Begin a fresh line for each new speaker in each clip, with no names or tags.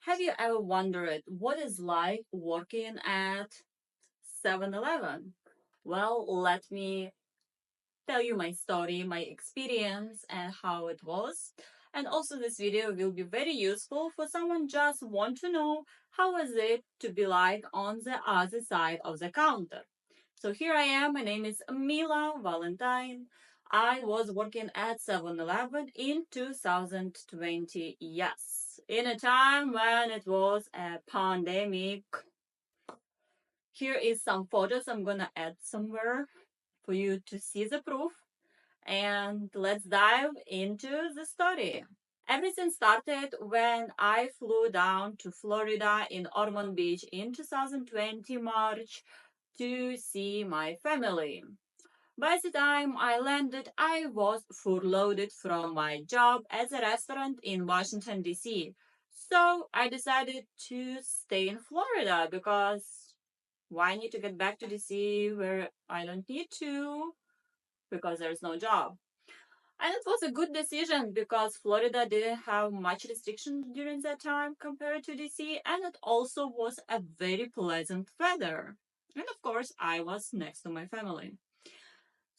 Have you ever wondered what it's like working at 7-Eleven? Well, let me tell you my story, my experience, and how it was. And also, this video will be very useful for someone just want to know how is it to be like on the other side of the counter. So here I am. My name is Mila Valentine. I was working at 7-Eleven in 2020. Yes, in a time when it was a pandemic. Here is some photos I'm gonna add somewhere for you to see the proof. And let's dive into the story. Everything started when I flew down to Florida in Ormond Beach in 2020 March to see my family. By the time I landed, I was furloughed from my job at a restaurant in Washington, D.C. So I decided to stay in Florida because why need to get back to DC where I don't need to because there's no job. And it was a good decision because Florida didn't have much restrictions during that time compared to DC, and it also was a very pleasant weather. And of course, I was next to my family.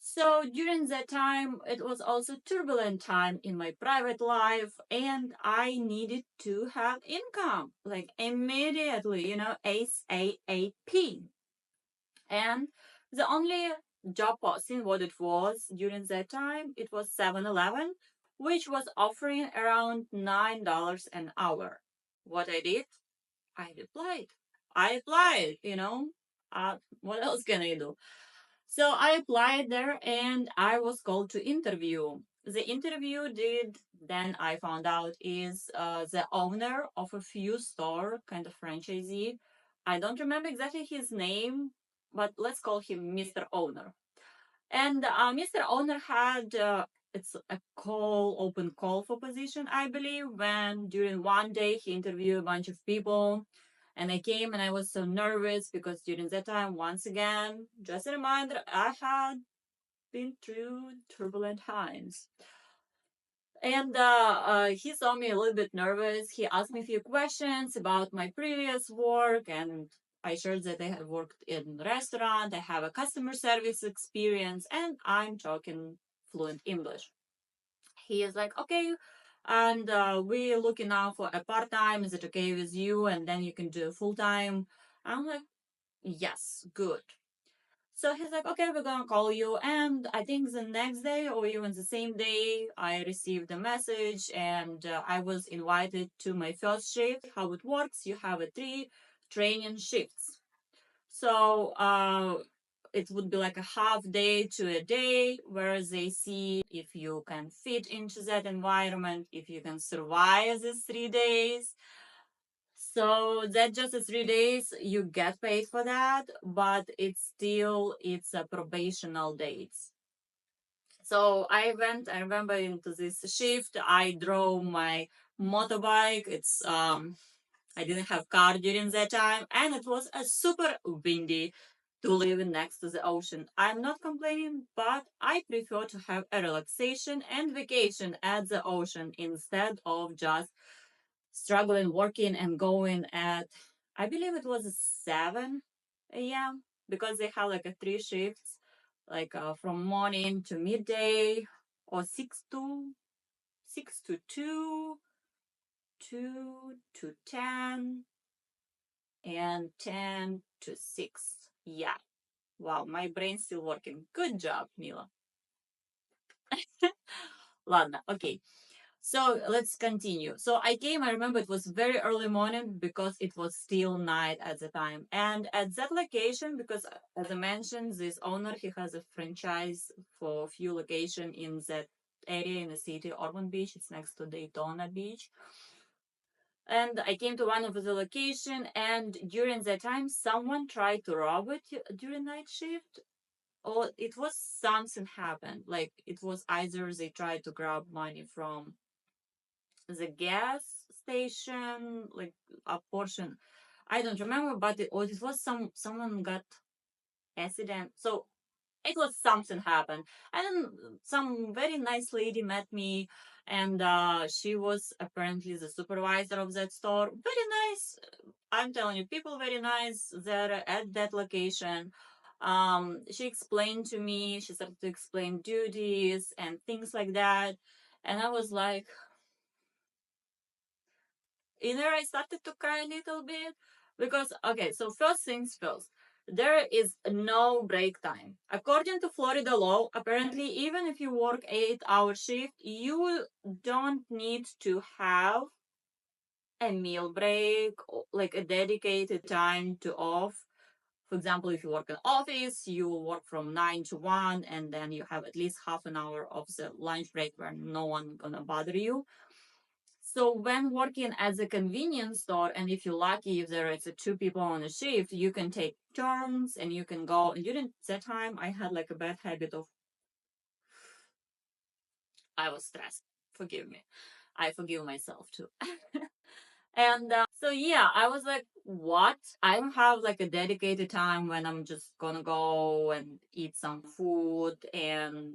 So during that time, it was also turbulent time in my private life, and I needed to have income like immediately, ASAP. And the only job posting what it was during that time, it was 7-Eleven, which was offering around $9 an hour. What I did, I applied. I applied. What else can I do? So I applied there and I was called to interview. The interview did then I found out is the owner of a few store, kind of franchisee. I don't remember exactly his name, but let's call him Mr. Owner. And Mr. Owner had it's a open call for position, I believe, when during one day he interviewed a bunch of people. And I came and I was so nervous because during that time, once again, just a reminder, I had been through turbulent times. And he saw me a little bit nervous. He asked me a few questions about my previous work, and I shared that I have worked in restaurant, I have a customer service experience, and I'm talking fluent English. He is like, okay, and we're looking now for a part time. Is it okay with you? And then you can do full time. I'm like, yes, good. So he's like, okay, we're gonna call you. And I think the next day or even the same day, I received a message and I was invited to my first shift. How it works, you have a 3 training shifts. So it would be like a half day to a day where they see if you can fit into that environment, if you can survive these 3 days. So that just 3 days you get paid for that, but it's a probational dates. So I remember into this shift, I drove my motorbike. I didn't have car during that time, and it was a super windy to live next to the ocean. I'm not complaining, but I prefer to have a relaxation and vacation at the ocean instead of just struggling working and going at I believe it was 7 a.m. because they have like a 3 shifts, like from morning to midday, or 6 to 2, 2 to 10, and 10 to 6. Yeah. Wow, my brain's still working. Good job, Mila. Ладно, okay. So let's continue. So I came, I remember it was very early morning because it was still night at the time. And at that location, because as I mentioned, this owner, he has a franchise for a few locations in that area in the city, Ormond Beach. It's next to Daytona Beach. And I came to one of the location, and during that time, someone tried to rob it during night shift. Or it was something happened. Like it was either they tried to grab money from the gas station, like a portion. I don't remember, but it was someone got accident. So it was something happened. And then some very nice lady met me, and she was apparently the supervisor of that store. Very nice. I'm telling you, people very nice there at that location. She explained to me, she started to explain duties and things like that. And I was like, in there, I started to cry a little bit because, okay, so first things first, there is no break time. According to Florida law, apparently, even if you work 8-hour shift, you don't need to have a meal break, like a dedicated time to off. For example, if you work in office, you will work from 9 to 1, and then you have at least half an hour of the lunch break where no one gonna bother you. So when working as a convenience store, and if you're lucky, if there is two people on a shift, you can take turns and you can go. And during that time, I had like a bad habit of I was stressed. Forgive me. I forgive myself too. And so yeah, I was like, what? I don't have like a dedicated time when I'm just gonna go and eat some food and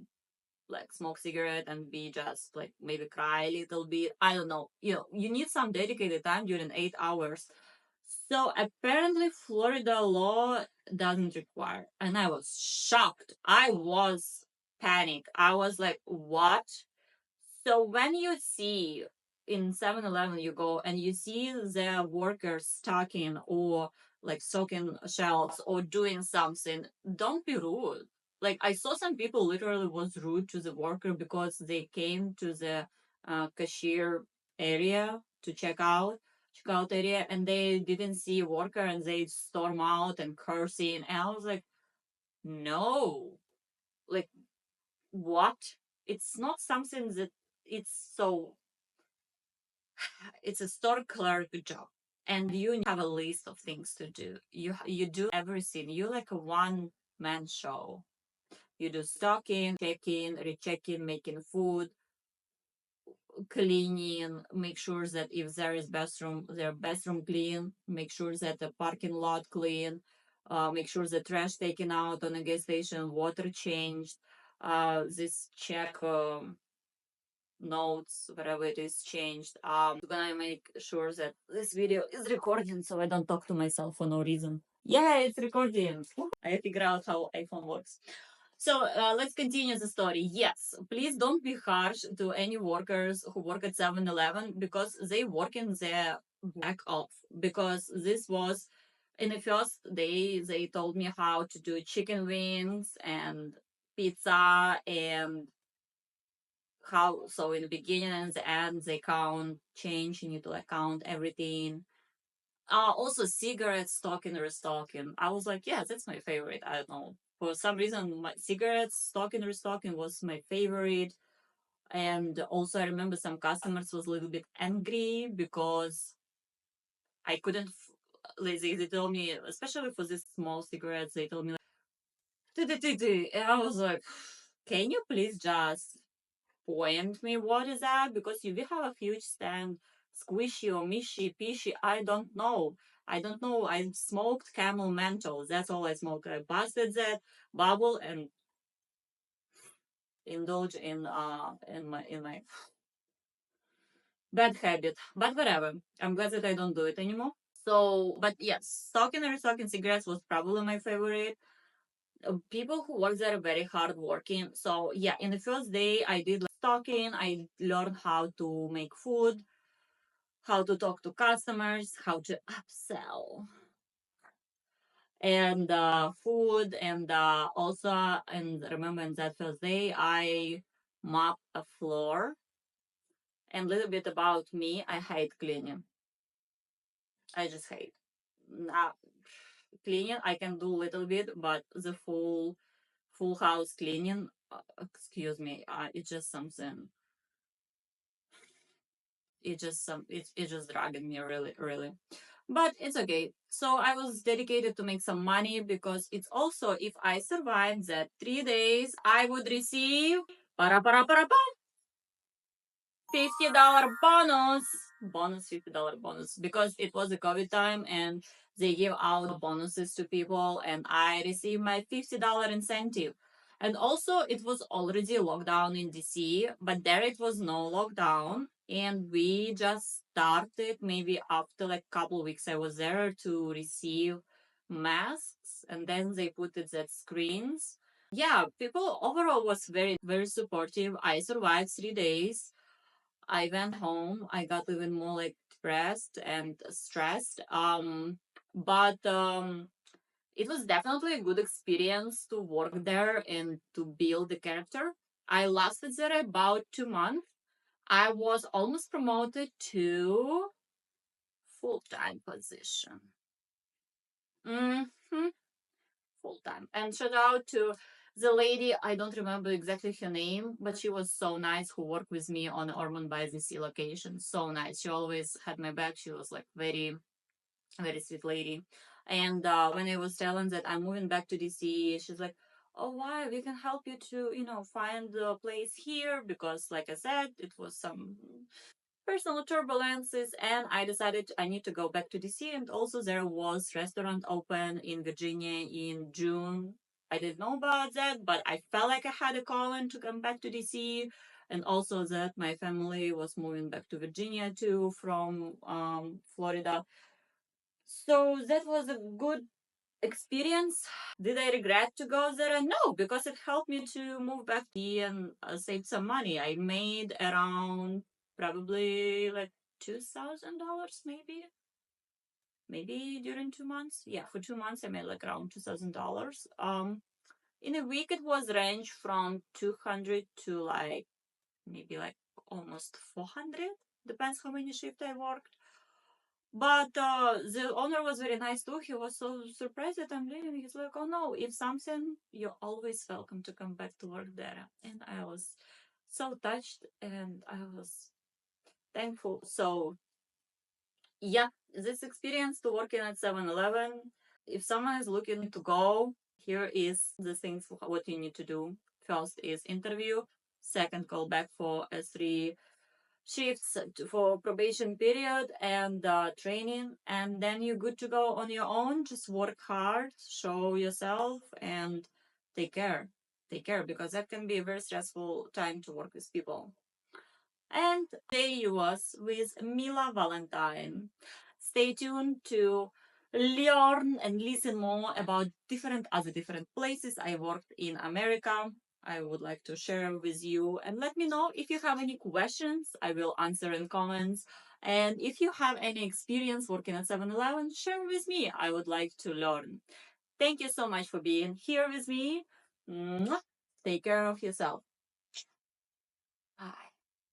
like smoke cigarette and be just like maybe cry a little bit. I don't know. You need some dedicated time during 8 hours. So apparently Florida law doesn't require. And I was shocked. I was panicked. I was like, what? So when you see in 7-Eleven, you go and you see the workers stocking or like stocking shelves or doing something, don't be rude. Like I saw some people literally was rude to the worker because they came to the cashier area to checkout area, and they didn't see a worker and they storm out and cursing. And I was like, no, like what? It's not something that it's so it's a store clerk job, and you have a list of things to do. You do everything. You like a one man show. You do stocking, checking, rechecking, making food, cleaning, make sure that if there is bathroom, their bathroom clean, make sure that the parking lot clean, make sure the trash taken out on a gas station, water changed, this check notes, whatever it is changed. Gonna make sure that this video is recording so I don't talk to myself for no reason. Yeah, it's recording. I figure out how iPhone works. So let's continue the story. Yes, please don't be harsh to any workers who work at 7-Eleven because they work in their back off. Because this was in the first day, they told me how to do chicken wings and pizza and how. So in the beginning and the end they count change. You need to like count everything. Also cigarettes stocking restocking. I was like, yeah, that's my favorite. I don't know, for some reason my cigarettes stocking restocking was my favorite. And also I remember some customers was a little bit angry because I couldn't they told me, especially for these small cigarettes, they told me like, and I was like, can you please just point me what is that? Because you will have a huge stand, squishy or mishy, pishy. I don't know. I smoked camel menthol. That's all I smoked. I busted that bubble and indulge in my bad habit. But whatever. I'm glad that I don't do it anymore. So, but yes, smoking and smoking cigarettes was probably my favorite. People who work there are very hard working. So yeah, in the first day I did like stocking. I learned how to make food, how to talk to customers, how to upsell, and food, and also, and remember in that first day I mop a floor. And a little bit about me, I hate cleaning. I just hate. Now, cleaning I can do a little bit, but the full house cleaning, excuse me, it's just something. It's just dragging me really, really. But it's okay. So I was dedicated to make some money because it's also if I survived that 3 days, I would receive para $50 bonus $50 bonus because it was a COVID time and they give out bonuses to people and I received my $50 incentive. And also, it was already lockdown in DC, but there it was no lockdown. And we just started maybe after like couple weeks I was there to receive masks, and then they put it at screens. Yeah, people overall was very supportive. I survived 3 days. I went home. I got even more like depressed and stressed. But it was definitely a good experience to work there and to build the character. I lasted there about 2 months. I was almost promoted to full time position. hmm Full time. And shout out to the lady, I don't remember exactly her name, but she was so nice who worked with me on Ormond by the Sea location. So nice. She always had my back. She was like very sweet lady. And when I was telling that I'm moving back to DC, she's like, "Oh, why? We can help you to, find a place here because, like I said, it was some personal turbulences, and I decided I need to go back to DC. And also, there was restaurant open in Virginia in June. I didn't know about that, but I felt like I had a calling to come back to DC, and also that my family was moving back to Virginia too from Florida. So that was a good experience. Did I regret to go there? No, because it helped me to move back to D and save some money. I made around probably like $2,000, maybe during 2 months. Yeah, for 2 months I made like around $2,000. In a week it was range from 200 to like maybe like almost 400. Depends how many shift I worked. But the owner was very nice too. He was so surprised that I'm leaving. He's like, "Oh no, if something, you're always welcome to come back to work there." And I was so touched and I was thankful. So, yeah, this experience to working at 7-Eleven. If someone is looking to go, here is the things what you need to do. First is interview, second call back for S3 shifts for probation period and training, and then you're good to go on your own. Just work hard, show yourself, and take care. Take care, because that can be a very stressful time to work with people. And today you was with Mila Valentine. Stay tuned to learn and listen more about different places I worked in America. I would like to share with you, and let me know if you have any questions. I will answer in comments. And if you have any experience working at 7-Eleven, share with me. I would like to learn. Thank you so much for being here with me. Mwah. Take care of yourself.